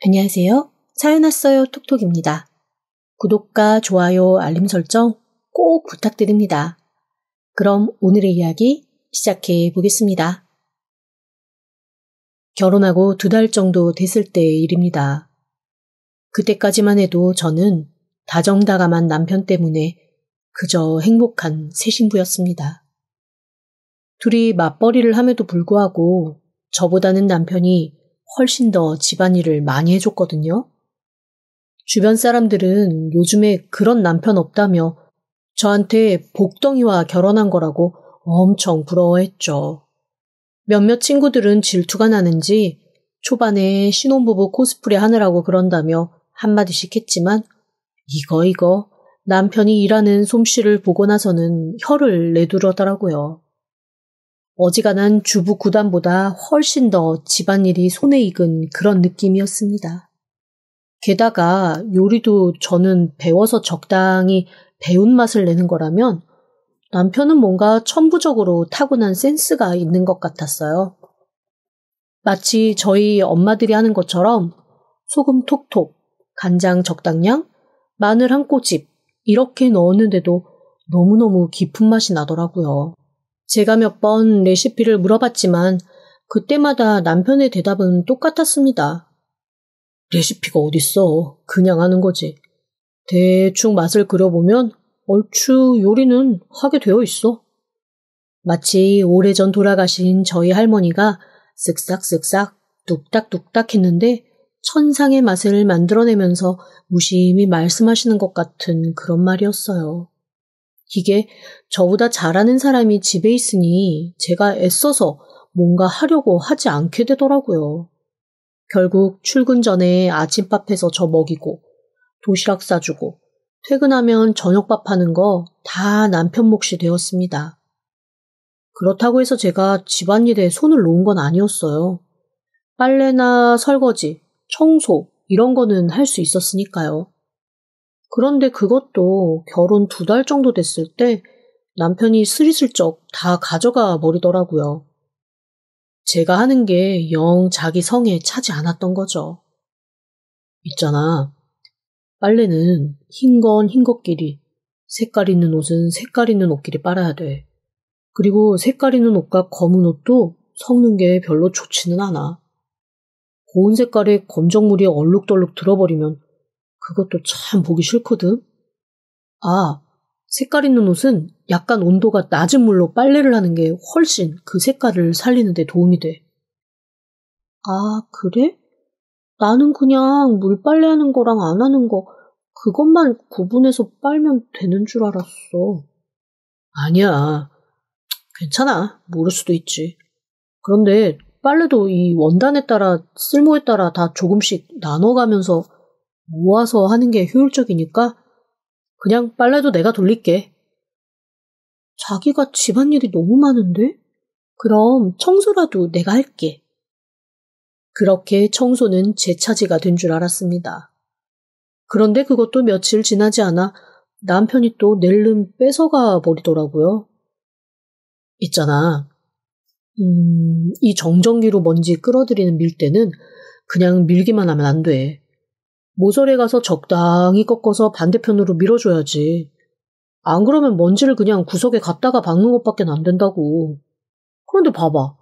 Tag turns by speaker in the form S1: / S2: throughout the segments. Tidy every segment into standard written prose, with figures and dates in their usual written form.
S1: 안녕하세요. 사연 왔어요 톡톡입니다. 구독과 좋아요, 알림 설정 꼭 부탁드립니다. 그럼 오늘의 이야기 시작해 보겠습니다. 결혼하고 2달 정도 됐을 때의 일입니다. 그때까지만 해도 저는 다정다감한 남편 때문에 그저 행복한 새 신부였습니다. 둘이 맞벌이를 함에도 불구하고 저보다는 남편이 훨씬 더 집안일을 많이 해줬거든요. 주변 사람들은 요즘에 그런 남편 없다며 저한테 복덩이와 결혼한 거라고 엄청 부러워했죠. 몇몇 친구들은 질투가 나는지 초반에 신혼부부 코스프레 하느라고 그런다며 한마디씩 했지만 이거 남편이 일하는 솜씨를 보고 나서는 혀를 내두르더라고요. 어지간한 주부 구단보다 훨씬 더 집안일이 손에 익은 그런 느낌이었습니다. 게다가 요리도 저는 배워서 적당히 배운 맛을 내는 거라면 남편은 뭔가 천부적으로 타고난 센스가 있는 것 같았어요. 마치 저희 엄마들이 하는 것처럼 소금 톡톡, 간장 적당량, 마늘 한 꼬집 이렇게 넣었는데도 너무너무 깊은 맛이 나더라고요. 제가 몇 번 레시피를 물어봤지만 그때마다 남편의 대답은 똑같았습니다. 레시피가 어딨어. 그냥 하는 거지. 대충 맛을 그려보면 얼추 요리는 하게 되어 있어. 마치 오래전 돌아가신 저희 할머니가 쓱싹쓱싹 뚝딱뚝딱 했는데 천상의 맛을 만들어내면서 무심히 말씀하시는 것 같은 그런 말이었어요. 이게 저보다 잘하는 사람이 집에 있으니 제가 애써서 뭔가 하려고 하지 않게 되더라고요. 결국 출근 전에 아침밥 해서 저 먹이고 도시락 싸주고 퇴근하면 저녁밥 하는 거 다 남편 몫이 되었습니다. 그렇다고 해서 제가 집안일에 손을 놓은 건 아니었어요. 빨래나 설거지, 청소 이런 거는 할 수 있었으니까요. 그런데 그것도 결혼 2달 정도 됐을 때 남편이 스리슬쩍 다 가져가 버리더라고요. 제가 하는 게 영 자기 성에 차지 않았던 거죠. 있잖아. 빨래는 흰 건 흰 것끼리, 색깔 있는 옷은 색깔 있는 옷끼리 빨아야 돼. 그리고 색깔 있는 옷과 검은 옷도 섞는 게 별로 좋지는 않아. 고운 색깔에 검정물이 얼룩덜룩 들어버리면 그것도 참 보기 싫거든. 아, 색깔 있는 옷은 약간 온도가 낮은 물로 빨래를 하는 게 훨씬 그 색깔을 살리는 데 도움이 돼. 아, 그래? 나는 그냥 물빨래 하는 거랑 안 하는 거 그것만 구분해서 빨면 되는 줄 알았어. 아니야. 괜찮아. 모를 수도 있지. 그런데 빨래도 이 원단에 따라 쓸모에 따라 다 조금씩 나눠가면서 모아서 하는 게 효율적이니까 그냥 빨래도 내가 돌릴게. 자기가 집안일이 너무 많은데? 그럼 청소라도 내가 할게. 그렇게 청소는 제 차지가 된 줄 알았습니다. 그런데 그것도 며칠 지나지 않아 남편이 또 낼름 뺏어가 버리더라고요. 있잖아. 이 정전기로 먼지 끌어들이는 밀대는 그냥 밀기만 하면 안 돼. 모서리에 가서 적당히 꺾어서 반대편으로 밀어줘야지. 안 그러면 먼지를 그냥 구석에 갖다가 박는 것밖에 안 된다고. 그런데 봐봐.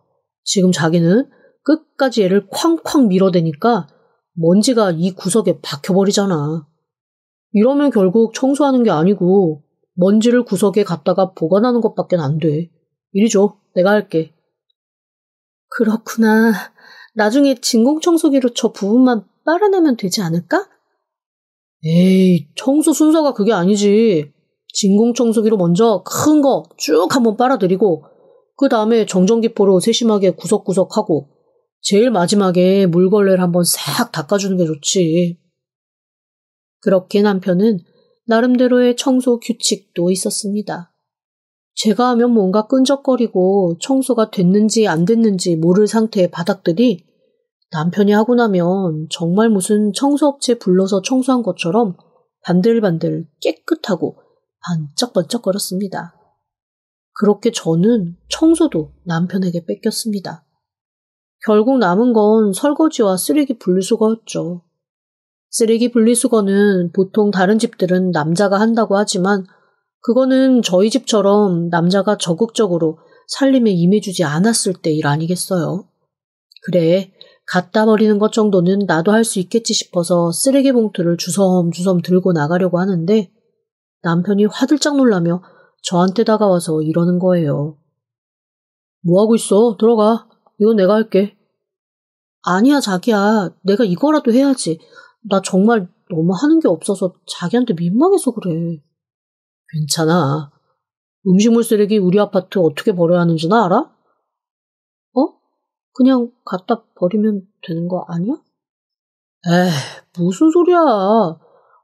S1: 지금 자기는 끝까지 얘를 쾅쾅 밀어대니까 먼지가 이 구석에 박혀버리잖아. 이러면 결국 청소하는 게 아니고 먼지를 구석에 갖다가 보관하는 것밖에 안 돼. 이리 줘. 내가 할게. 그렇구나. 나중에 진공청소기로 저 부분만 빨아내면 되지 않을까? 에이, 청소 순서가 그게 아니지. 진공청소기로 먼저 큰 거 쭉 한번 빨아들이고 그 다음에 정전기포로 세심하게 구석구석 하고 제일 마지막에 물걸레를 한번 싹 닦아주는 게 좋지. 그렇게 남편은 나름대로의 청소 규칙도 있었습니다. 제가 하면 뭔가 끈적거리고 청소가 됐는지 안 됐는지 모를 상태의 바닥들이 남편이 하고 나면 정말 무슨 청소업체 불러서 청소한 것처럼 반들반들 깨끗하고 반짝반짝거렸습니다. 그렇게 저는 청소도 남편에게 뺏겼습니다. 결국 남은 건 설거지와 쓰레기 분리수거였죠. 쓰레기 분리수거는 보통 다른 집들은 남자가 한다고 하지만 그거는 저희 집처럼 남자가 적극적으로 살림에 임해주지 않았을 때 일 아니겠어요? 그래, 갖다 버리는 것 정도는 나도 할 수 있겠지 싶어서 쓰레기 봉투를 주섬주섬 들고 나가려고 하는데 남편이 화들짝 놀라며 저한테 다가와서 이러는 거예요. 뭐하고 있어? 들어가. 이건 내가 할게. 아니야, 자기야. 내가 이거라도 해야지. 나 정말 너무 하는 게 없어서 자기한테 민망해서 그래. 괜찮아. 음식물 쓰레기 우리 아파트 어떻게 버려야 하는지는 알아? 어? 그냥 갖다 버리면 되는 거 아니야? 에이, 무슨 소리야.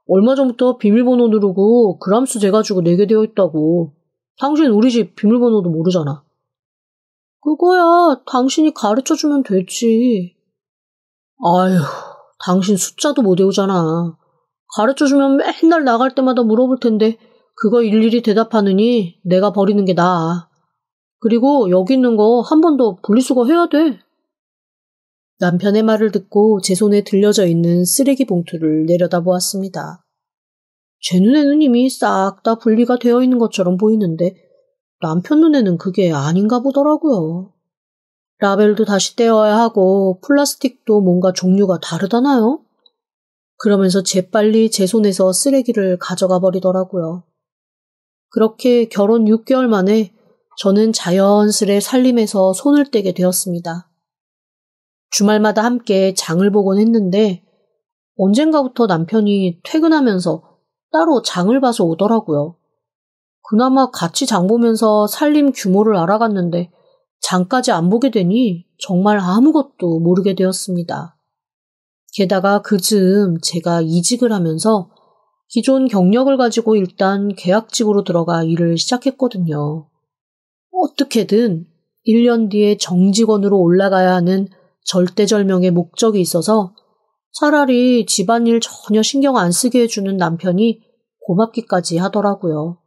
S1: 얼마 전부터 비밀번호 누르고 그람수 재가지고 내게 되어 있다고. 당신 우리 집 비밀번호도 모르잖아. 그거야 당신이 가르쳐주면 되지. 아휴, 당신 숫자도 못 외우잖아. 가르쳐주면 맨날 나갈 때마다 물어볼 텐데 그거 일일이 대답하느니 내가 버리는 게 나아. 그리고 여기 있는 거 한 번 더 분리수거 해야 돼. 남편의 말을 듣고 제 손에 들려져 있는 쓰레기 봉투를 내려다보았습니다. 제 눈에는 이미 싹 다 분리가 되어 있는 것처럼 보이는데 남편 눈에는 그게 아닌가 보더라고요. 라벨도 다시 떼어야 하고 플라스틱도 뭔가 종류가 다르다나요? 그러면서 재빨리 제 손에서 쓰레기를 가져가 버리더라고요. 그렇게 결혼 6개월 만에 저는 자연스레 살림에서 손을 떼게 되었습니다. 주말마다 함께 장을 보곤 했는데 언젠가부터 남편이 퇴근하면서 따로 장을 봐서 오더라고요. 그나마 같이 장 보면서 살림 규모를 알아갔는데 장까지 안 보게 되니 정말 아무것도 모르게 되었습니다. 게다가 그즈음 제가 이직을 하면서 기존 경력을 가지고 일단 계약직으로 들어가 일을 시작했거든요. 어떻게든 1년 뒤에 정직원으로 올라가야 하는 절대절명의 목적이 있어서 차라리 집안일 전혀 신경 안 쓰게 해주는 남편이 고맙기까지 하더라고요.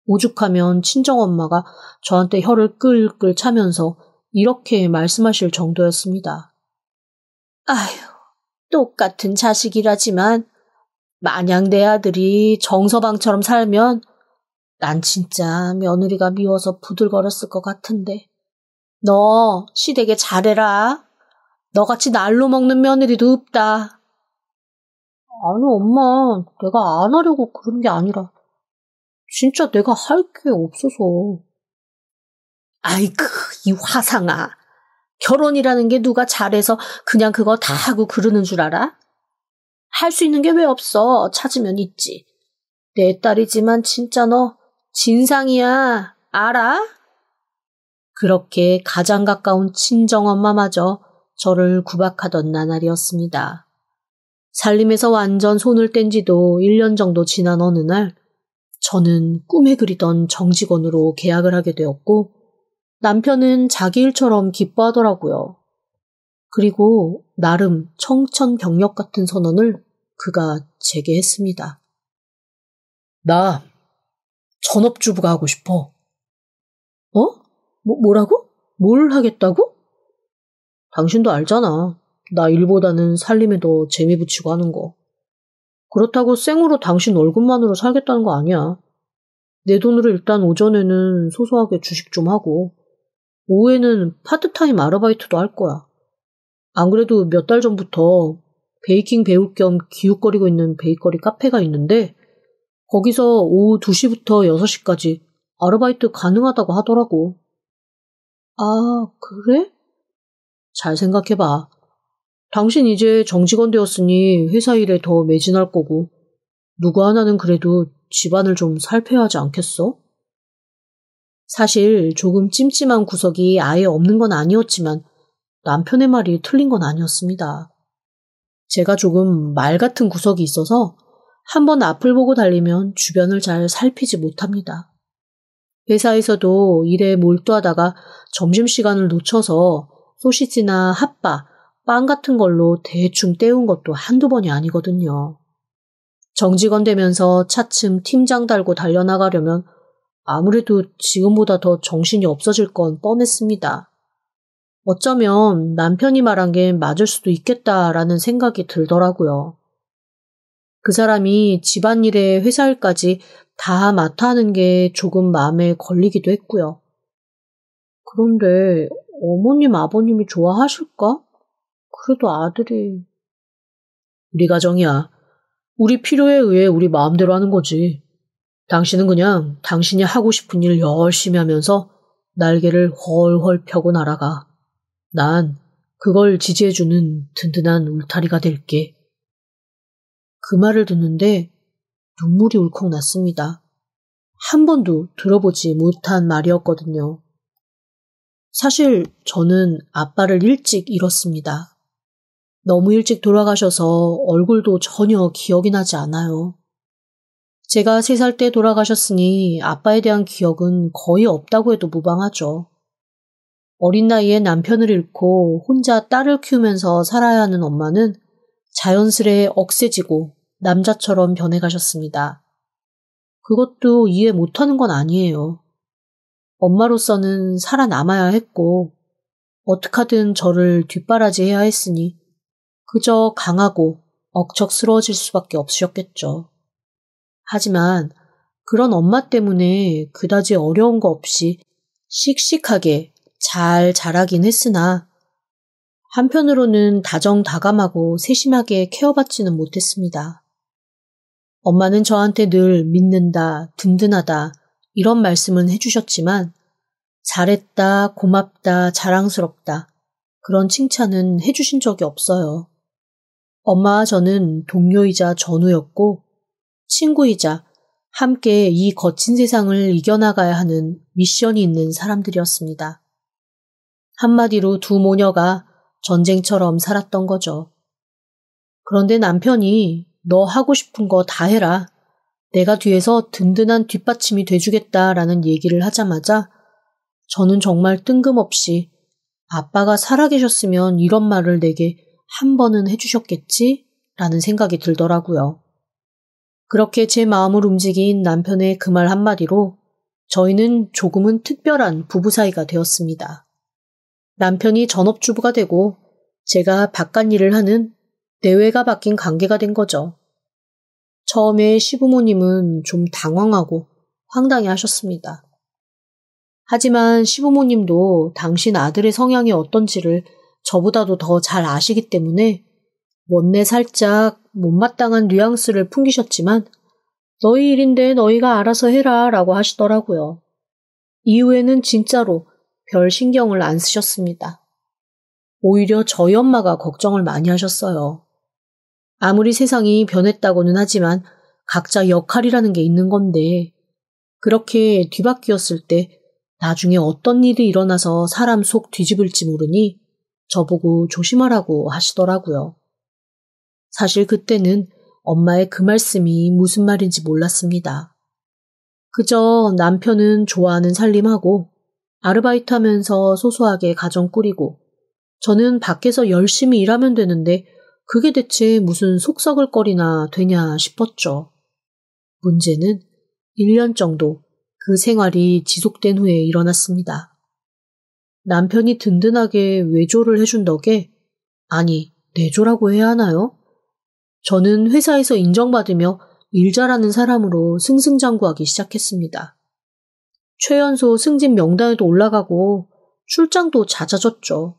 S1: 오죽하면 친정엄마가 저한테 혀를 끌끌 차면서 이렇게 말씀하실 정도였습니다. 아휴, 똑같은 자식이라지만 만약 내 아들이 정서방처럼 살면 난 진짜 며느리가 미워서 부들거렸을 것 같은데. 너 시댁에 잘해라. 너같이 날로 먹는 며느리도 없다. 아니 엄마, 내가 안 하려고 그런 게 아니라 진짜 내가 할 게 없어서. 아이고, 이 화상아. 결혼이라는 게 누가 잘해서 그냥 그거 다 하고 그러는 줄 알아? 할 수 있는 게 왜 없어? 찾으면 있지. 내 딸이지만 진짜 너 진상이야. 알아? 그렇게 가장 가까운 친정엄마마저 저를 구박하던 나날이었습니다. 살림에서 완전 손을 뗀 지도 1년 정도 지난 어느 날 저는 꿈에 그리던 정직원으로 계약을 하게 되었고 남편은 자기 일처럼 기뻐하더라고요. 그리고 나름 청천벽력 같은 선언을 그가 제게 했습니다. 나 전업주부가 하고 싶어. 뭐라고? 뭘 하겠다고? 당신도 알잖아. 나 일보다는 살림에 더 재미 붙이고 하는 거. 그렇다고 생으로 당신 월급만으로 살겠다는 거 아니야. 내 돈으로 일단 오전에는 소소하게 주식 좀 하고 오후에는 파트타임 아르바이트도 할 거야. 안 그래도 몇 달 전부터 베이킹 배울 겸 기웃거리고 있는 베이커리 카페가 있는데 거기서 오후 2시부터 6시까지 아르바이트 가능하다고 하더라고. 아, 그래? 잘 생각해봐. 당신 이제 정직원 되었으니 회사 일에 더 매진할 거고 누구 하나는 그래도 집안을 좀 살펴야 하지 않겠어? 사실 조금 찜찜한 구석이 아예 없는 건 아니었지만 남편의 말이 틀린 건 아니었습니다. 제가 조금 말 같은 구석이 있어서 한번 앞을 보고 달리면 주변을 잘 살피지 못합니다. 회사에서도 일에 몰두하다가 점심시간을 놓쳐서 소시지나 핫바, 빵 같은 걸로 대충 때운 것도 한두 번이 아니거든요. 정직원 되면서 차츰 팀장 달고 달려나가려면 아무래도 지금보다 더 정신이 없어질 건 뻔했습니다. 어쩌면 남편이 말한 게 맞을 수도 있겠다라는 생각이 들더라고요. 그 사람이 집안일에 회사일까지 다 맡아 하는 게 조금 마음에 걸리기도 했고요. 그런데 어머님, 아버님이 좋아하실까? 그래도 아들이... 우리 가정이야. 우리 필요에 의해 우리 마음대로 하는 거지. 당신은 그냥 당신이 하고 싶은 일 열심히 하면서 날개를 헐헐 펴고 날아가. 난 그걸 지지해주는 든든한 울타리가 될게. 그 말을 듣는데 눈물이 울컥 났습니다. 한 번도 들어보지 못한 말이었거든요. 사실 저는 아빠를 일찍 잃었습니다. 너무 일찍 돌아가셔서 얼굴도 전혀 기억이 나지 않아요. 제가 3살 때 돌아가셨으니 아빠에 대한 기억은 거의 없다고 해도 무방하죠. 어린 나이에 남편을 잃고 혼자 딸을 키우면서 살아야 하는 엄마는 자연스레 억세지고 남자처럼 변해가셨습니다. 그것도 이해 못하는 건 아니에요. 엄마로서는 살아남아야 했고 어떡하든 저를 뒷바라지해야 했으니 그저 강하고 억척스러워질 수밖에 없으셨겠죠. 하지만 그런 엄마 때문에 그다지 어려운 거 없이 씩씩하게 잘 자라긴 했으나 한편으로는 다정다감하고 세심하게 케어받지는 못했습니다. 엄마는 저한테 늘 믿는다, 든든하다 이런 말씀은 해주셨지만 잘했다, 고맙다, 자랑스럽다 그런 칭찬은 해주신 적이 없어요. 엄마와 저는 동료이자 전우였고 친구이자 함께 이 거친 세상을 이겨나가야 하는 미션이 있는 사람들이었습니다. 한마디로 두 모녀가 전쟁처럼 살았던 거죠. 그런데 남편이 너 하고 싶은 거 다 해라. 내가 뒤에서 든든한 뒷받침이 돼주겠다라는 얘기를 하자마자 저는 정말 뜬금없이 아빠가 살아계셨으면 이런 말을 내게 한 번은 해주셨겠지? 라는 생각이 들더라고요. 그렇게 제 마음을 움직인 남편의 그 말 한마디로 저희는 조금은 특별한 부부 사이가 되었습니다. 남편이 전업주부가 되고 제가 바깥일을 하는 내외가 바뀐 관계가 된 거죠. 처음에 시부모님은 좀 당황하고 황당해 하셨습니다. 하지만 시부모님도 당신 아들의 성향이 어떤지를 저보다도 더 잘 아시기 때문에 원내 살짝 못마땅한 뉘앙스를 풍기셨지만 너희 일인데 너희가 알아서 해라 라고 하시더라고요. 이후에는 진짜로 별 신경을 안 쓰셨습니다. 오히려 저희 엄마가 걱정을 많이 하셨어요. 아무리 세상이 변했다고는 하지만 각자 역할이라는 게 있는 건데 그렇게 뒤바뀌었을 때 나중에 어떤 일이 일어나서 사람 속 뒤집을지 모르니 저보고 조심하라고 하시더라고요. 사실 그때는 엄마의 그 말씀이 무슨 말인지 몰랐습니다. 그저 남편은 좋아하는 살림하고 아르바이트 하면서 소소하게 가정 꾸리고 저는 밖에서 열심히 일하면 되는데 그게 대체 무슨 속썩을거리나 되냐 싶었죠. 문제는 1년 정도 그 생활이 지속된 후에 일어났습니다. 남편이 든든하게 외조를 해준 덕에 아니 내조라고 해야 하나요? 저는 회사에서 인정받으며 일 잘하는 사람으로 승승장구하기 시작했습니다. 최연소 승진 명단에도 올라가고 출장도 잦아졌죠.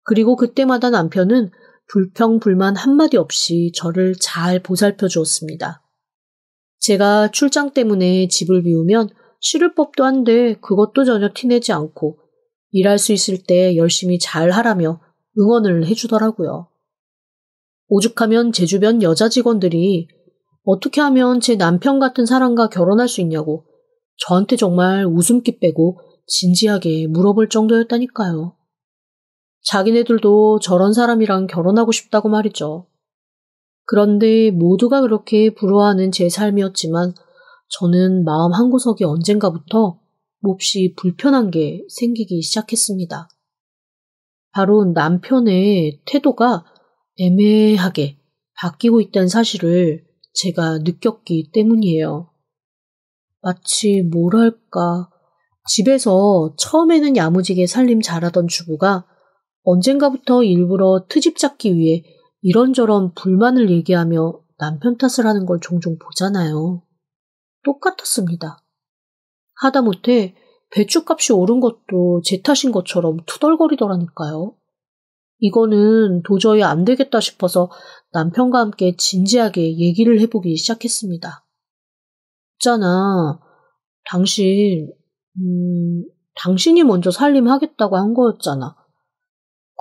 S1: 그리고 그때마다 남편은 불평불만 한마디 없이 저를 잘 보살펴 주었습니다. 제가 출장 때문에 집을 비우면 싫을 법도 한데 그것도 전혀 티내지 않고 일할 수 있을 때 열심히 잘 하라며 응원을 해주더라고요. 오죽하면 제 주변 여자 직원들이 어떻게 하면 제 남편 같은 사람과 결혼할 수 있냐고 저한테 정말 웃음기 빼고 진지하게 물어볼 정도였다니까요. 자기네들도 저런 사람이랑 결혼하고 싶다고 말이죠. 그런데 모두가 그렇게 부러워하는 제 삶이었지만 저는 마음 한구석에 언젠가부터 몹시 불편한 게 생기기 시작했습니다. 바로 남편의 태도가 애매하게 바뀌고 있다는 사실을 제가 느꼈기 때문이에요. 마치 뭐랄까 집에서 처음에는 야무지게 살림 잘하던 주부가 언젠가부터 일부러 트집 잡기 위해 이런저런 불만을 얘기하며 남편 탓을 하는 걸 종종 보잖아요. 똑같았습니다. 하다못해 배추값이 오른 것도 제 탓인 것처럼 투덜거리더라니까요. 이거는 도저히 안 되겠다 싶어서 남편과 함께 진지하게 얘기를 해보기 시작했습니다. 있잖아, 당신이 먼저 살림하겠다고 한 거였잖아.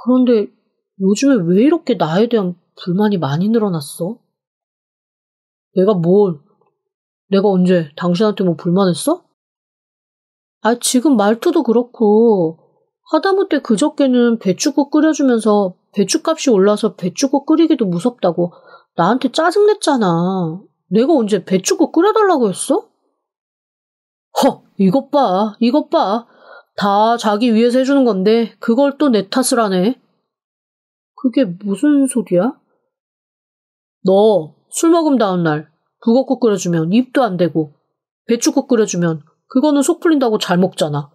S1: 그런데 요즘에 왜 이렇게 나에 대한 불만이 많이 늘어났어? 내가 언제 당신한테 뭐 불만했어? 지금 말투도 그렇고, 하다못해 그저께는 배추국 끓여주면서 배추값이 올라서 배추국 끓이기도 무섭다고 나한테 짜증냈잖아. 내가 언제 배추국 끓여달라고 했어? 이것 봐. 다 자기 위해서 해주는 건데 그걸 또 내 탓을 하네. 그게 무슨 소리야? 너 술 먹은 다음 날 북엇국 끓여주면 입도 안 대고 배추국 끓여주면 그거는 속 풀린다고 잘 먹잖아.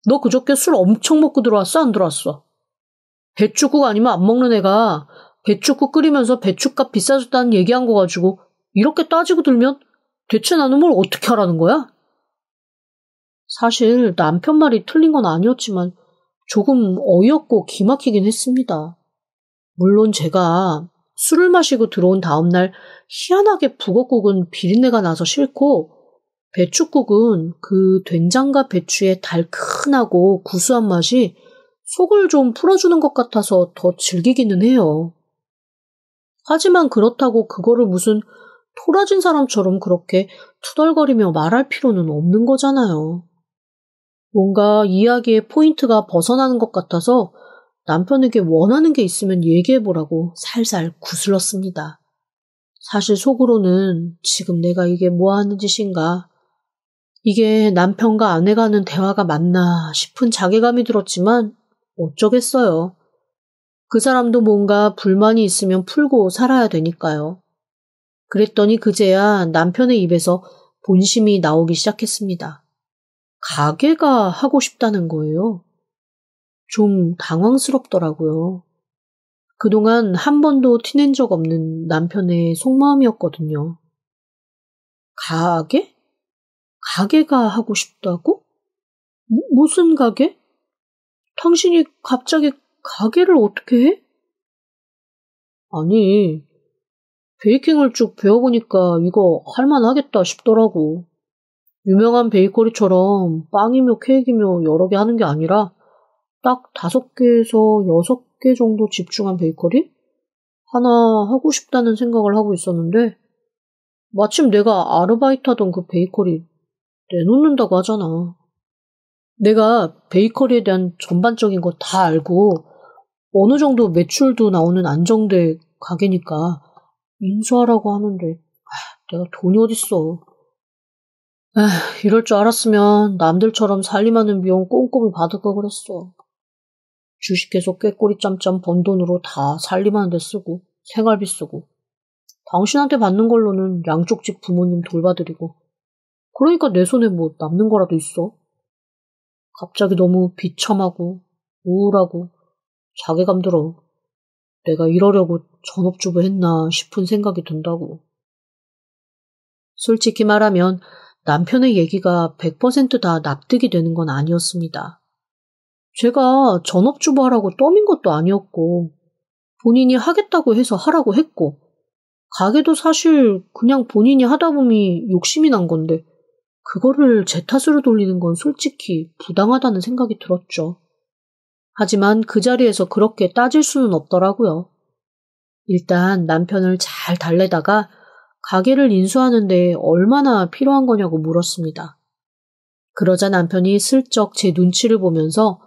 S1: 너 그저께 술 엄청 먹고 들어왔어, 안 들어왔어? 배추국 아니면 안 먹는 애가 배추국 끓이면서 배추값 비싸졌다는 얘기한 거 가지고 이렇게 따지고 들면 대체 나는 뭘 어떻게 하라는 거야? 사실 남편 말이 틀린 건 아니었지만 조금 어이없고 기막히긴 했습니다. 물론 제가 술을 마시고 들어온 다음날 희한하게 북엇국은 비린내가 나서 싫고 배추국은 그 된장과 배추의 달큰하고 구수한 맛이 속을 좀 풀어주는 것 같아서 더 즐기기는 해요. 하지만 그렇다고 그거를 무슨 토라진 사람처럼 그렇게 투덜거리며 말할 필요는 없는 거잖아요. 뭔가 이야기의 포인트가 벗어나는 것 같아서 남편에게 원하는 게 있으면 얘기해보라고 살살 구슬렀습니다. 사실 속으로는 지금 내가 이게 뭐 하는 짓인가, 이게 남편과 아내가 하는 대화가 맞나 싶은 자괴감이 들었지만 어쩌겠어요. 그 사람도 뭔가 불만이 있으면 풀고 살아야 되니까요. 그랬더니 그제야 남편의 입에서 본심이 나오기 시작했습니다. 가게가 하고 싶다는 거예요. 좀 당황스럽더라고요. 그동안 한 번도 티낸 적 없는 남편의 속마음이었거든요. 가게? 가게가 하고 싶다고? 무슨 가게? 당신이 갑자기 가게를 어떻게 해? 아니, 베이킹을 쭉 배워보니까 이거 할만하겠다 싶더라고. 유명한 베이커리처럼 빵이며 케이크이며 여러 개 하는 게 아니라 딱 5개에서 6개 정도 집중한 베이커리? 하나 하고 싶다는 생각을 하고 있었는데 마침 내가 아르바이트 하던 그 베이커리 내놓는다고 하잖아. 내가 베이커리에 대한 전반적인 거 다 알고 어느 정도 매출도 나오는 안정된 가게니까 인수하라고 하는데 내가 돈이 어딨어. 이럴 줄 알았으면 남들처럼 살림하는 비용 꼼꼼히 받을 걸 그랬어. 주식해서 꾀꼬리 짬짬 번 돈으로 다 살림하는 데 쓰고 생활비 쓰고 당신한테 받는 걸로는 양쪽 집 부모님 돌봐드리고 그러니까 내 손에 뭐 남는 거라도 있어. 갑자기 너무 비참하고 우울하고 자괴감 들어. 내가 이러려고 전업주부 했나 싶은 생각이 든다고. 솔직히 말하면 남편의 얘기가 100% 다 납득이 되는 건 아니었습니다. 제가 전업주부 하라고 떠민 것도 아니었고 본인이 하겠다고 해서 하라고 했고 가게도 사실 그냥 본인이 하다 보니 욕심이 난 건데 그거를 제 탓으로 돌리는 건 솔직히 부당하다는 생각이 들었죠. 하지만 그 자리에서 그렇게 따질 수는 없더라고요. 일단 남편을 잘 달래다가 가게를 인수하는데 얼마나 필요한 거냐고 물었습니다. 그러자 남편이 슬쩍 제 눈치를 보면서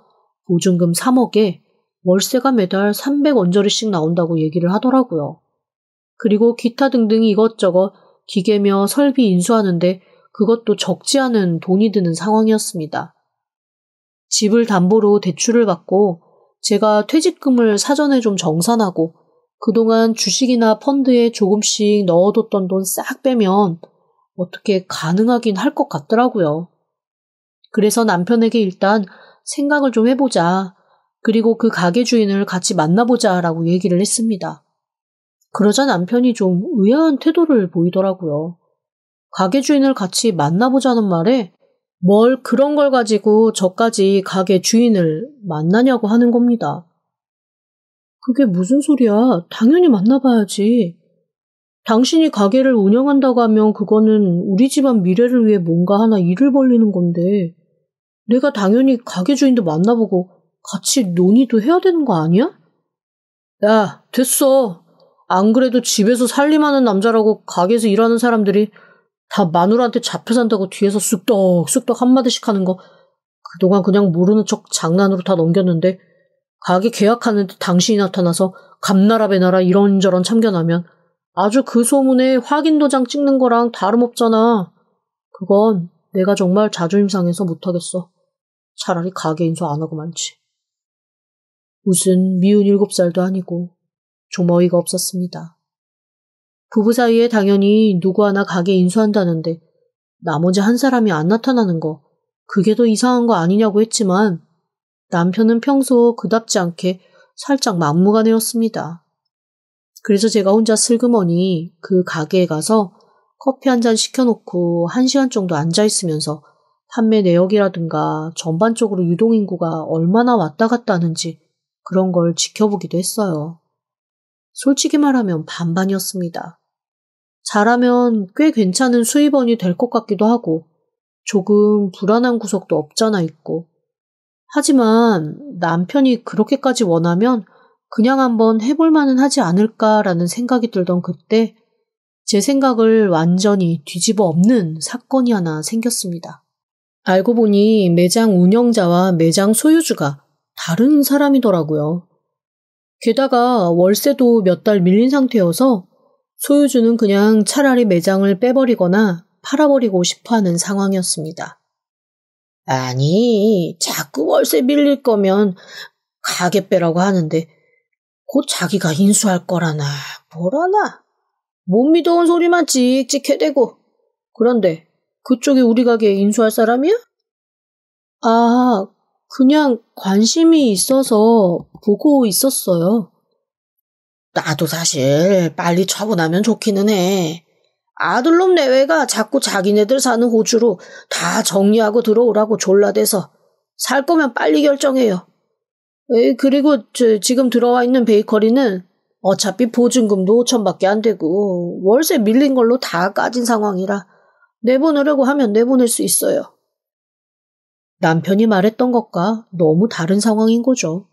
S1: 보증금 3억에 월세가 매달 300원저리씩 나온다고 얘기를 하더라고요. 그리고 기타 등등 이것저것 기계며 설비 인수하는데 그것도 적지 않은 돈이 드는 상황이었습니다. 집을 담보로 대출을 받고 제가 퇴직금을 사전에 좀 정산하고 그동안 주식이나 펀드에 조금씩 넣어뒀던 돈 싹 빼면 어떻게 가능하긴 할 것 같더라고요. 그래서 남편에게 일단 생각을 좀 해보자. 그리고 그 가게 주인을 같이 만나보자 라고 얘기를 했습니다. 그러자 남편이 좀 의아한 태도를 보이더라고요. 가게 주인을 같이 만나보자는 말에 뭘 그런 걸 가지고 저까지 가게 주인을 만나냐고 하는 겁니다. 그게 무슨 소리야? 당연히 만나봐야지. 당신이 가게를 운영한다고 하면 그거는 우리 집안 미래를 위해 뭔가 하나 일을 벌리는 건데 내가 당연히 가게 주인도 만나보고 같이 논의도 해야 되는 거 아니야? 야, 됐어. 안 그래도 집에서 살림하는 남자라고 가게에서 일하는 사람들이 다 마누라한테 잡혀 산다고 뒤에서 쑥덕쑥덕 한마디씩 하는 거 그동안 그냥 모르는 척 장난으로 다 넘겼는데 가게 계약하는데 당신이 나타나서 감나라 배나라 이런저런 참견하면 아주 그 소문에 확인 도장 찍는 거랑 다름없잖아. 그건 내가 정말 자존심 상해서 못하겠어. 차라리 가게 인수 안 하고 말지. 무슨 미운 7살도 아니고 좀 어이가 없었습니다. 부부 사이에 당연히 누구 하나 가게 인수한다는데 나머지 한 사람이 안 나타나는 거 그게 더 이상한 거 아니냐고 했지만 남편은 평소 그답지 않게 살짝 막무가내였습니다. 그래서 제가 혼자 슬그머니 그 가게에 가서 커피 한 잔 시켜놓고 1시간 정도 앉아있으면서 판매 내역이라든가 전반적으로 유동인구가 얼마나 왔다 갔다 하는지 그런 걸 지켜보기도 했어요. 솔직히 말하면 반반이었습니다. 잘하면 꽤 괜찮은 수입원이 될 것 같기도 하고 조금 불안한 구석도 없잖아 있고 하지만 남편이 그렇게까지 원하면 그냥 한번 해볼 만은 하지 않을까라는 생각이 들던 그때 제 생각을 완전히 뒤집어 엎는 사건이 하나 생겼습니다. 알고 보니 매장 운영자와 매장 소유주가 다른 사람이더라고요. 게다가 월세도 몇 달 밀린 상태여서 소유주는 그냥 차라리 매장을 빼버리거나 팔아버리고 싶어하는 상황이었습니다. 아니, 자꾸 월세 밀릴 거면 가게 빼라고 하는데 곧 자기가 인수할 거라나 뭐라나 못 믿어온 소리만 찍찍 해대고 그런데 그쪽이 우리 가게에 인수할 사람이야? 아, 그냥 관심이 있어서 보고 있었어요. 나도 사실 빨리 처분하면 좋기는 해. 아들놈 내외가 자꾸 자기네들 사는 호주로 다 정리하고 들어오라고 졸라대서 살 거면 빨리 결정해요. 그리고 지금 들어와 있는 베이커리는 어차피 보증금도 5천밖에 안 되고 월세 밀린 걸로 다 까진 상황이라 내보내려고 하면 내보낼 수 있어요. 남편이 말했던 것과 너무 다른 상황인 거죠.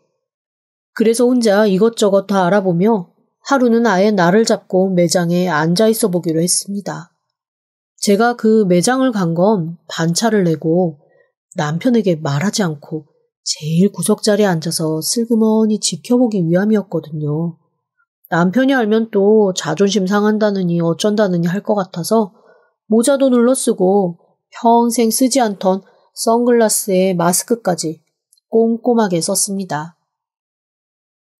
S1: 그래서 혼자 이것저것 다 알아보며 하루는 아예 날을 잡고 매장에 앉아 있어 보기로 했습니다. 제가 그 매장을 간 건 반차를 내고 남편에게 말하지 않고 제일 구석자리에 앉아서 슬그머니 지켜보기 위함이었거든요. 남편이 알면 또 자존심 상한다느니 어쩐다느니 할 것 같아서 모자도 눌러쓰고 평생 쓰지 않던 선글라스에 마스크까지 꼼꼼하게 썼습니다.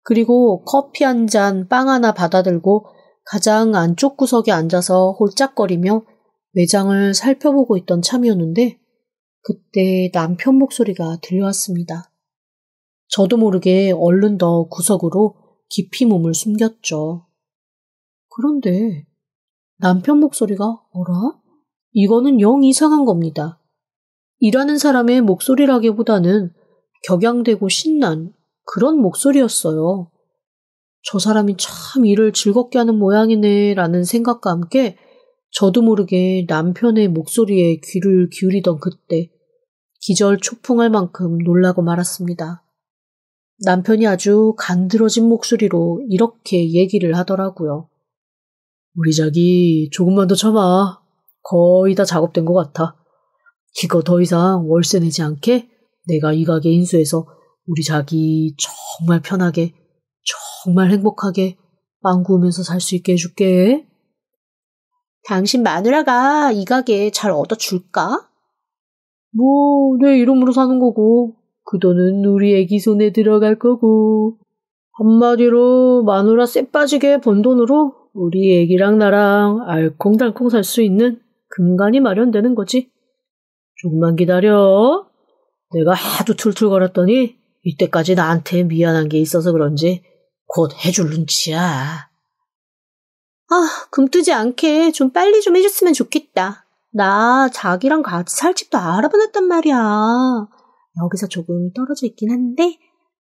S1: 그리고 커피 한 잔, 빵 하나 받아들고 가장 안쪽 구석에 앉아서 홀짝거리며 매장을 살펴보고 있던 참이었는데 그때 남편 목소리가 들려왔습니다. 저도 모르게 얼른 더 구석으로 깊이 몸을 숨겼죠. 그런데 남편 목소리가 어라? 이거는 영 이상한 겁니다. 일하는 사람의 목소리라기보다는 격양되고 신난 그런 목소리였어요. 저 사람이 참 일을 즐겁게 하는 모양이네 라는 생각과 함께 저도 모르게 남편의 목소리에 귀를 기울이던 그때 기절초풍할 만큼 놀라고 말았습니다. 남편이 아주 간드러진 목소리로 이렇게 얘기를 하더라고요. 우리 자기 조금만 더 참아. 거의 다 작업된 것 같아. 이거 더 이상 월세 내지 않게 내가 이 가게 인수해서 우리 자기 정말 편하게 정말 행복하게 빵 구우면서 살 수 있게 해줄게. 당신 마누라가 이 가게 잘 얻어줄까? 뭐 내 이름으로 사는 거고 그 돈은 우리 애기 손에 들어갈 거고 한마디로 마누라 쎄 빠지게 번 돈으로 우리 애기랑 나랑 알콩달콩 살 수 있는 근간이 마련되는 거지. 조금만 기다려. 내가 하도 툴툴거렸더니 이때까지 나한테 미안한 게 있어서 그런지 곧 해줄 눈치야. 금 뜨지 않게 좀 빨리 좀 해줬으면 좋겠다. 나 자기랑 같이 살 집도 알아봐놨단 말이야. 여기서 조금 떨어져 있긴 한데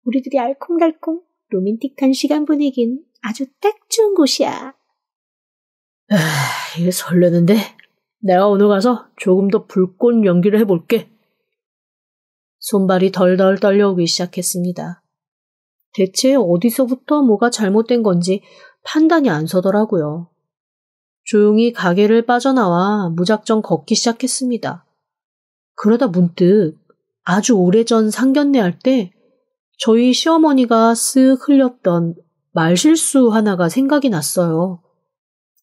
S1: 우리들이 알콩달콩 로맨틱한 시간 보내긴 아주 딱 좋은 곳이야. 이게 설레는데 내가 오늘 가서 조금 더 불꽃 연기를 해볼게. 손발이 덜덜 떨려오기 시작했습니다. 대체 어디서부터 뭐가 잘못된 건지 판단이 안 서더라고요. 조용히 가게를 빠져나와 무작정 걷기 시작했습니다. 그러다 문득 아주 오래전 상견례 할 때 저희 시어머니가 쓱 흘렸던 말실수 하나가 생각이 났어요.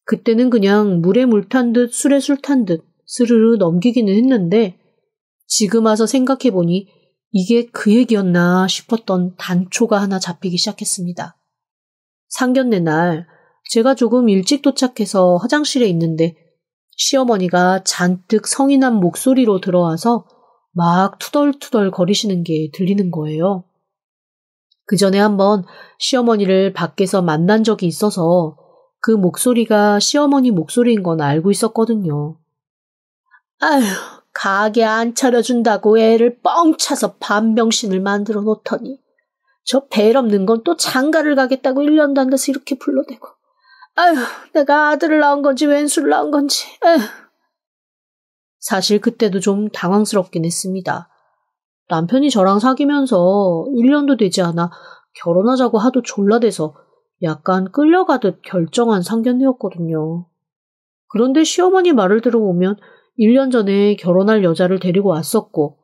S1: 그때는 그냥 물에 물 탄 듯 술에 술 탄 듯 스르르 넘기기는 했는데 지금 와서 생각해보니 이게 그 얘기였나 싶었던 단초가 하나 잡히기 시작했습니다. 상견례 날 제가 조금 일찍 도착해서 화장실에 있는데 시어머니가 잔뜩 성이 난 목소리로 들어와서 막 투덜투덜 거리시는 게 들리는 거예요. 그 전에 한번 시어머니를 밖에서 만난 적이 있어서 그 목소리가 시어머니 목소리인 건 알고 있었거든요. 아휴, 가게 안 차려준다고 애를 뻥 차서 반병신을 만들어 놓더니 저 벨 없는 건 또 장가를 가겠다고 1년도 안 돼서 이렇게 불러대고 아휴, 내가 아들을 낳은 건지 왼수를 낳은 건지 에휴. 사실 그때도 좀 당황스럽긴 했습니다. 남편이 저랑 사귀면서 1년도 되지 않아 결혼하자고 하도 졸라대서 약간 끌려가듯 결정한 상견례였거든요. 그런데 시어머니 말을 들어보면 1년 전에 결혼할 여자를 데리고 왔었고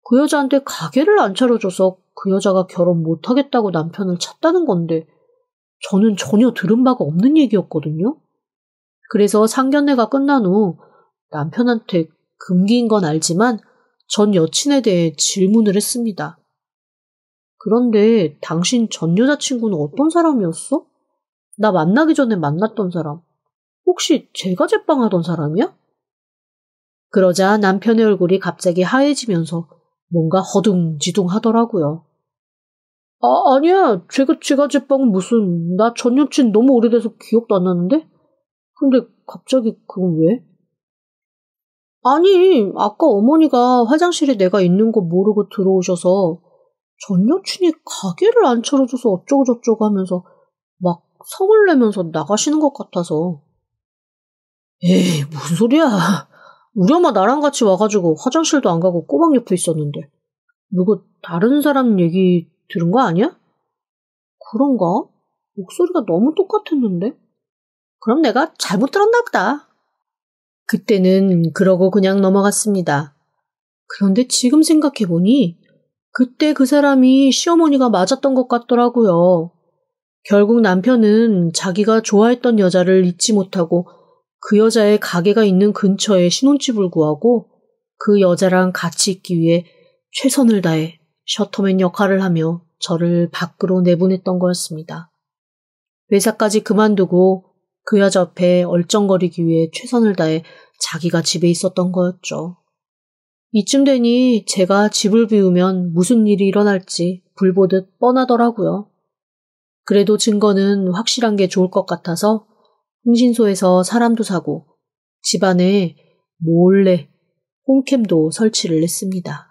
S1: 그 여자한테 가게를 안 차려줘서 그 여자가 결혼 못하겠다고 남편을 찼다는 건데 저는 전혀 들은 바가 없는 얘기였거든요. 그래서 상견례가 끝난 후 남편한테 금기인 건 알지만 전 여친에 대해 질문을 했습니다. 그런데 당신 전 여자친구는 어떤 사람이었어? 나 만나기 전에 만났던 사람. 혹시 제가 제빵하던 사람이야? 그러자 남편의 얼굴이 갑자기 하얘지면서 뭔가 허둥지둥 하더라고요. 아니야. 제가 제빵은 무슨, 나 전 여친 너무 오래돼서 기억도 안 나는데? 근데 갑자기 그건 왜? 아니, 아까 어머니가 화장실에 내가 있는 거 모르고 들어오셔서 전 여친이 가게를 안 차려줘서 어쩌고저쩌고 하면서 막 성을 내면서 나가시는 것 같아서. 에이, 무슨 소리야. 우리 엄마 나랑 같이 와가지고 화장실도 안 가고 꼬박 옆에 있었는데 누구 다른 사람 얘기 들은 거 아니야? 그런가? 목소리가 너무 똑같았는데? 그럼 내가 잘못 들었나 보다. 그때는 그러고 그냥 넘어갔습니다. 그런데 지금 생각해보니 그때 그 사람이 시어머니가 맞았던 것 같더라고요. 결국 남편은 자기가 좋아했던 여자를 잊지 못하고 그 여자의 가게가 있는 근처에 신혼집을 구하고 그 여자랑 같이 있기 위해 최선을 다해 셔터맨 역할을 하며 저를 밖으로 내보냈던 거였습니다. 회사까지 그만두고 그 여자 앞에 얼쩡거리기 위해 최선을 다해 자기가 집에 있었던 거였죠. 이쯤 되니 제가 집을 비우면 무슨 일이 일어날지 불보듯 뻔하더라고요. 그래도 증거는 확실한 게 좋을 것 같아서 흥신소에서 사람도 사고 집안에 몰래 홈캠도 설치를 했습니다.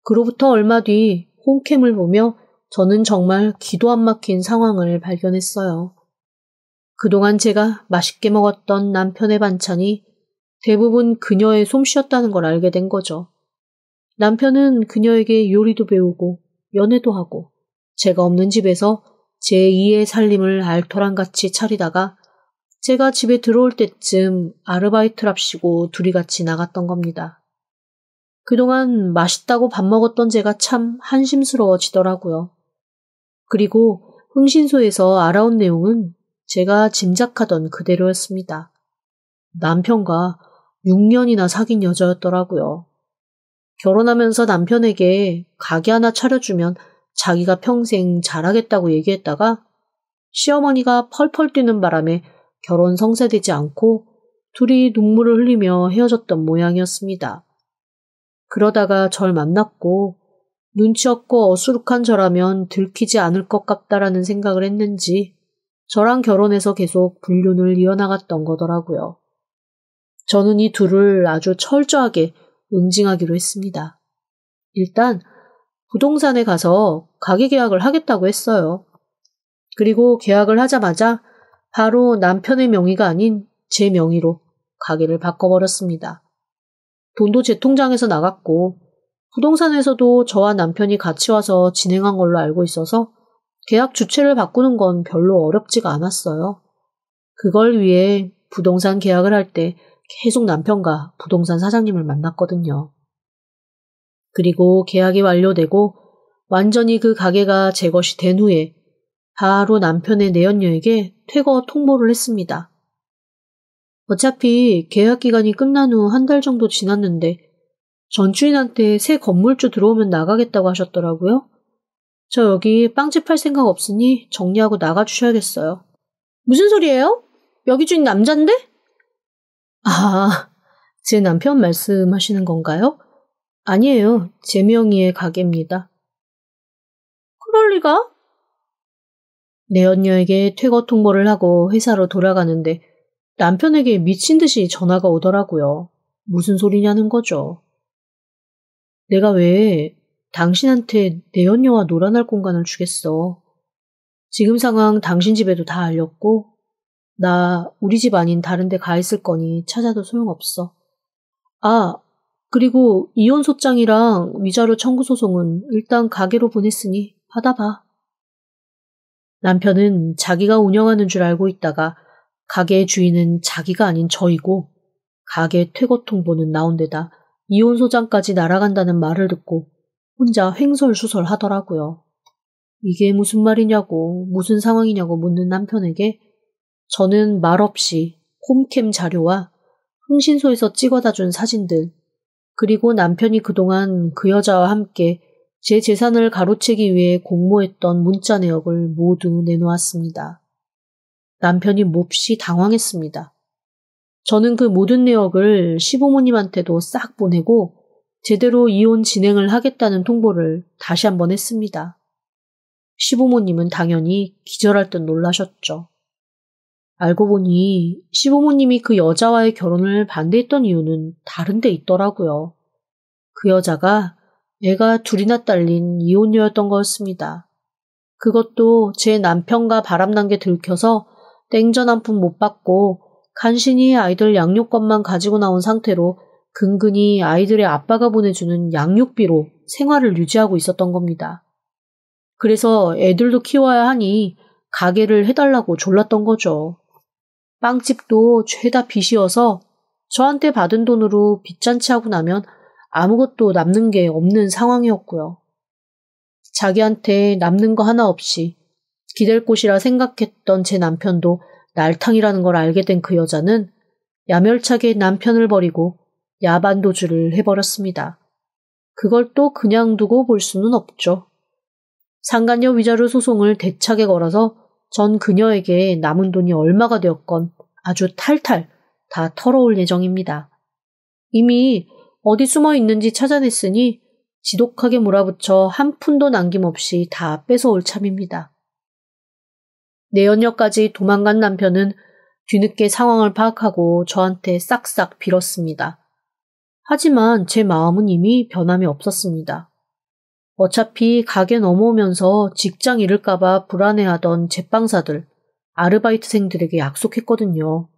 S1: 그로부터 얼마 뒤 홈캠을 보며 저는 정말 기도 안 막힌 상황을 발견했어요. 그동안 제가 맛있게 먹었던 남편의 반찬이 대부분 그녀의 솜씨였다는 걸 알게 된 거죠. 남편은 그녀에게 요리도 배우고 연애도 하고 제가 없는 집에서 제2의 살림을 알토란같이 차리다가 제가 집에 들어올 때쯤 아르바이트랍시고 둘이 같이 나갔던 겁니다. 그동안 맛있다고 밥 먹었던 제가 참 한심스러워지더라고요. 그리고 흥신소에서 알아온 내용은 제가 짐작하던 그대로였습니다. 남편과 6년이나 사귄 여자였더라고요. 결혼하면서 남편에게 가게 하나 차려주면 자기가 평생 잘하겠다고 얘기했다가 시어머니가 펄펄 뛰는 바람에 결혼 성사되지 않고 둘이 눈물을 흘리며 헤어졌던 모양이었습니다. 그러다가 절 만났고 눈치 없고 어수룩한 저라면 들키지 않을 것 같다라는 생각을 했는지 저랑 결혼해서 계속 불륜을 이어나갔던 거더라고요. 저는 이 둘을 아주 철저하게 응징하기로 했습니다. 일단 부동산에 가서 가게 계약을 하겠다고 했어요. 그리고 계약을 하자마자 바로 남편의 명의가 아닌 제 명의로 가게를 바꿔버렸습니다. 돈도 제 통장에서 나갔고 부동산에서도 저와 남편이 같이 와서 진행한 걸로 알고 있어서 계약 주체를 바꾸는 건 별로 어렵지가 않았어요. 그걸 위해 부동산 계약을 할 때 계속 남편과 부동산 사장님을 만났거든요. 그리고 계약이 완료되고 완전히 그 가게가 제 것이 된 후에 바로 남편의 내연녀에게 퇴거 통보를 했습니다. 어차피 계약 기간이 끝난 후 한 달 정도 지났는데 전 주인한테 새 건물주 들어오면 나가겠다고 하셨더라고요. 저 여기 빵집 할 생각 없으니 정리하고 나가주셔야겠어요. 무슨 소리예요? 여기 주인 남잔데? 아, 제 남편 말씀하시는 건가요? 아니에요. 제 명의의 가게입니다. 그럴 리가? 내연녀에게 퇴거 통보를 하고 회사로 돌아가는데 남편에게 미친 듯이 전화가 오더라고요. 무슨 소리냐는 거죠. 내가 왜 당신한테 내연녀와 놀아날 공간을 주겠어. 지금 상황 당신 집에도 다 알렸고 나 우리 집 아닌 다른 데 가 있을 거니 찾아도 소용없어. 아, 그리고 이혼 소장이랑 위자료 청구 소송은 일단 가게로 보냈으니 받아봐. 남편은 자기가 운영하는 줄 알고 있다가 가게의 주인은 자기가 아닌 저이고 가게 퇴거 통보는 나온 데다 이혼 소장까지 날아간다는 말을 듣고 혼자 횡설수설 하더라고요. 이게 무슨 말이냐고 무슨 상황이냐고 묻는 남편에게 저는 말없이 홈캠 자료와 흥신소에서 찍어다 준 사진들 그리고 남편이 그동안 그 여자와 함께 제 재산을 가로채기 위해 공모했던 문자 내역을 모두 내놓았습니다. 남편이 몹시 당황했습니다. 저는 그 모든 내역을 시부모님한테도 싹 보내고 제대로 이혼 진행을 하겠다는 통보를 다시 한번 했습니다. 시부모님은 당연히 기절할 듯 놀라셨죠. 알고 보니 시부모님이 그 여자와의 결혼을 반대했던 이유는 다른 데 있더라고요. 그 여자가 애가 둘이나 딸린 이혼녀였던 거였습니다. 그것도 제 남편과 바람난 게 들켜서 땡전 한 푼 못 받고 간신히 아이들 양육권만 가지고 나온 상태로 근근히 아이들의 아빠가 보내주는 양육비로 생활을 유지하고 있었던 겁니다. 그래서 애들도 키워야 하니 가게를 해달라고 졸랐던 거죠. 빵집도 죄다 빚이어서 저한테 받은 돈으로 빚잔치하고 나면 아무것도 남는 게 없는 상황이었고요. 자기한테 남는 거 하나 없이 기댈 곳이라 생각했던 제 남편도 날탕이라는 걸 알게 된 그 여자는 야멸차게 남편을 버리고 야반도주를 해버렸습니다. 그걸 또 그냥 두고 볼 수는 없죠. 상간녀 위자료 소송을 대차게 걸어서 전 그녀에게 남은 돈이 얼마가 되었건 아주 탈탈 다 털어올 예정입니다. 이미 어디 숨어 있는지 찾아냈으니 지독하게 몰아붙여 한 푼도 남김없이 다 뺏어올 참입니다. 내연녀까지 도망간 남편은 뒤늦게 상황을 파악하고 저한테 싹싹 빌었습니다. 하지만 제 마음은 이미 변함이 없었습니다. 어차피 가게 넘어오면서 직장 잃을까봐 불안해하던 제빵사들, 아르바이트생들에게 약속했거든요.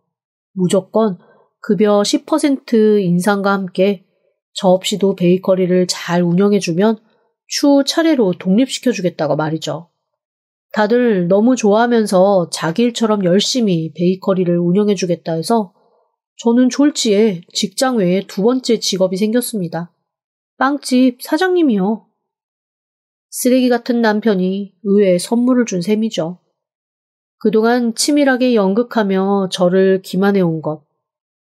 S1: 무조건 급여 10% 인상과 함께 저 없이도 베이커리를 잘 운영해주면 추후 차례로 독립시켜주겠다고 말이죠. 다들 너무 좋아하면서 자기 일처럼 열심히 베이커리를 운영해주겠다 해서 저는 졸지에 직장 외에 두 번째 직업이 생겼습니다. 빵집 사장님이요. 쓰레기 같은 남편이 의외의 선물을 준 셈이죠. 그동안 치밀하게 연극하며 저를 기만해온 것,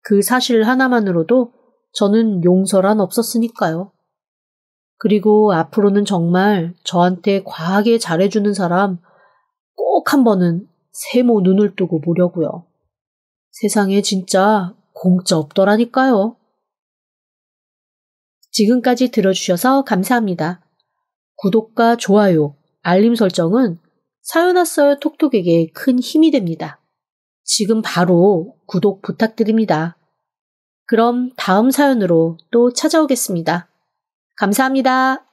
S1: 그 사실 하나만으로도 저는 용서란 없었으니까요. 그리고 앞으로는 정말 저한테 과하게 잘해주는 사람 꼭 한 번은 세모 눈을 뜨고 보려고요. 세상에 진짜 공짜 없더라니까요. 지금까지 들어주셔서 감사합니다. 구독과 좋아요, 알림 설정은 사연 왔어요 톡톡에게 큰 힘이 됩니다. 지금 바로 구독 부탁드립니다. 그럼 다음 사연으로 또 찾아오겠습니다. 감사합니다.